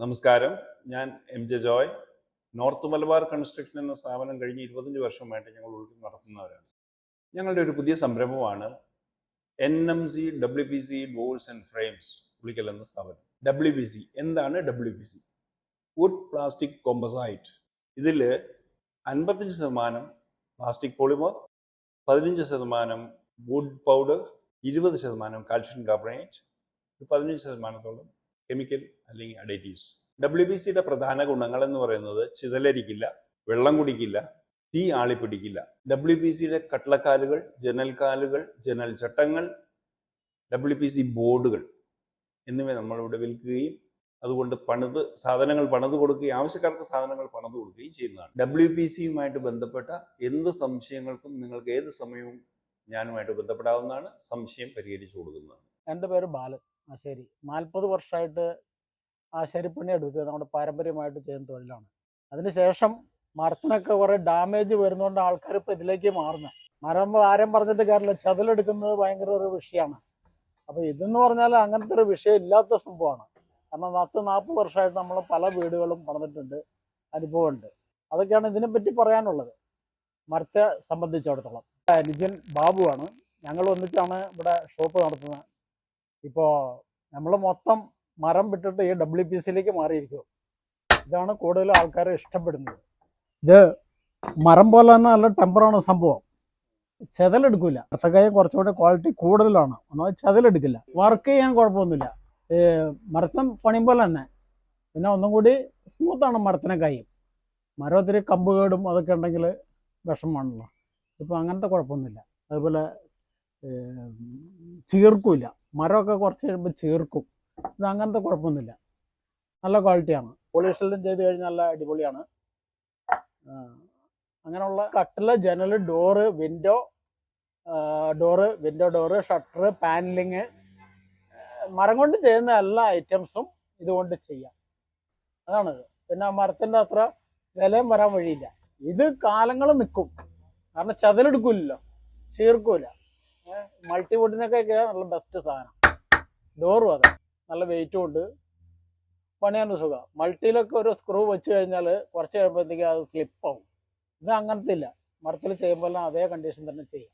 നമസ്കാരം. ഞാൻ M J Joy. North Malabar construction എന്ന സ്ഥാപനം കഴിഞ്ഞ് 25 വർഷമായിട്ട് ഞങ്ങൾ നടത്തുന്നവരാണ്. ഞങ്ങളുടെ ഒരു പുതിയ സംരംഭമാണ് NMC WPC doors and frames Pulikkal എന്ന സ്ഥാപനം. WPC എന്താണ്? WPC wood plastic composite. ഇതിൽ 55% plastic polymer, 15% wood powder, 20% calcium carbonate, 15% chemical അല്ലെങ്കിൽ അഡേറ്റീവ്സ്. WPCയുടെ പ്രധാന ഗുണങ്ങൾ എന്ന് പറയുന്നത് ചിതലരിക്കില്ല, വെള്ളം കുടിക്കില്ല, തീ ആളിപ്പിടിക്കില്ല. WPCയുടെ കട്ടളക്കാലുകൾ, ജനൽക്കാലുകൾ, ജനൽ ചട്ടങ്ങൾ, WPC ബോർഡുകൾ എന്നിവ നമ്മളിവിടെ വിൽക്കുകയും അതുകൊണ്ട് സാധനങ്ങൾ പണിത് കൊടുക്കുകയും ആവശ്യക്കാർക്ക് സാധനങ്ങൾ പണിത് കൊടുക്കുകയും ചെയ്യുന്നതാണ്. WPCയുമായിട്ട് ബന്ധപ്പെട്ട എന്ത് സംശയങ്ങൾക്കും നിങ്ങൾക്ക് ഏത് സമയവും ഞാനുമായിട്ട് ബന്ധപ്പെടാവുന്നതാണ്. സംശയം പരിഹരിച്ചു കൊടുക്കുന്നതാണ്. എൻ്റെ പേര് ബാലൻ ആശേരി. 40 വർഷമായിട്ട് ആശാരിപ്പണി എടുക്കുക നമ്മുടെ പാരമ്പര്യമായിട്ട് ചെയ്യുന്ന തൊഴിലാണ്. അതിനുശേഷം മരത്തിനൊക്കെ കുറേ ഡാമേജ് വരുന്നതുകൊണ്ട് ആൾക്കാർ ഇപ്പോൾ ഇതിലേക്ക് മാറുന്നത്. മരം ആരും പറഞ്ഞിട്ട് കാര്യമില്ല, ചതിലെടുക്കുന്നത് ഭയങ്കര ഒരു വിഷയമാണ്. അപ്പോൾ ഇതെന്ന് പറഞ്ഞാൽ അങ്ങനത്തെ ഒരു വിഷയം ഇല്ലാത്ത സംഭവമാണ്. കാരണം 40 വർഷമായിട്ട് നമ്മൾ പല വീടുകളും പണിതിട്ടുണ്ട്, അനുഭവമുണ്ട്. അതൊക്കെയാണ് ഇതിനെപ്പറ്റി പറയാനുള്ളത്. മരത്തെ സംബന്ധിച്ചിടത്തോളം നിജൻ ബാബുവാണ്. ഞങ്ങൾ ഒന്നിച്ചാണ് ഇവിടെ ഷോപ്പ് നടത്തുന്നത്. ഇപ്പോൾ നമ്മൾ മൊത്തം മരം വിട്ടിട്ട് ഈ WPCയിലേക്ക് മാറിയിരിക്കും. ഇതാണ് കൂടുതൽ ആൾക്കാർ ഇഷ്ടപ്പെടുന്നത്. ഇത് മരം പോലെ തന്നെ നല്ല ടെമ്പറാണ് സംഭവം. ചെതലെടുക്കില്ല. അത്തക്കായും കുറച്ചുകൂടി ക്വാളിറ്റി കൂടുതലാണ്, എന്നാൽ ചെതലെടുക്കില്ല. വർക്ക് ചെയ്യാൻ കുഴപ്പമൊന്നുമില്ല. മരത്തം പണിയുമ്പോൾ തന്നെ പിന്നെ ഒന്നും കൂടി സ്മൂത്താണ് മരത്തിനെക്കായും. മരം ഒത്തിരി കമ്പ് കേടും അതൊക്കെ ഉണ്ടെങ്കിൽ വിഷമമാണല്ലോ. ഇപ്പോൾ അങ്ങനത്തെ കുഴപ്പമൊന്നുമില്ല. അതുപോലെ ചീർക്കില്ല. മരമൊക്കെ കുറച്ച് കഴിയുമ്പോൾ ചീർക്കും. ഇത് അങ്ങനത്തെ കുഴപ്പമൊന്നുമില്ല, നല്ല ക്വാളിറ്റിയാണ്. പോളിഷെല്ലാം ചെയ്ത് കഴിഞ്ഞാൽ നല്ല അടിപൊളിയാണ്. അങ്ങനെയുള്ള കട്ടില്, ജനൽ, door, window door, shutter, panelling, മരം കൊണ്ട് ചെയ്യുന്ന എല്ലാ ഐറ്റംസും ഇതുകൊണ്ട് ചെയ്യാം. അതാണിത്. പിന്നെ മരത്തിൻ്റെ അത്ര വിലയും വരാൻ വഴിയില്ല. ഇത് കാലങ്ങൾ നിൽക്കും, കാരണം ചതിലെടുക്കില്ലല്ലോ, ചീർക്കൂല. മൾട്ടിവുഡിനൊക്കെ നല്ല ബെസ്റ്റ് സാധനം. ഡോറും അതെ, നല്ല വെയിറ്റും ഉണ്ട്, പണിയാൻ സുഖം. മൾട്ടിയിലൊക്കെ ഒരു സ്ക്രൂ വെച്ച് കഴിഞ്ഞാൽ കുറച്ച് കഴിയുമ്പോഴത്തേക്ക് അത് സ്ലിപ്പാവും. ഇത് അങ്ങനത്തെ ഇല്ല, മരത്തിൽ ചെയ്യുമ്പോൾ അതേ കണ്ടീഷൻ തന്നെ ചെയ്യാം.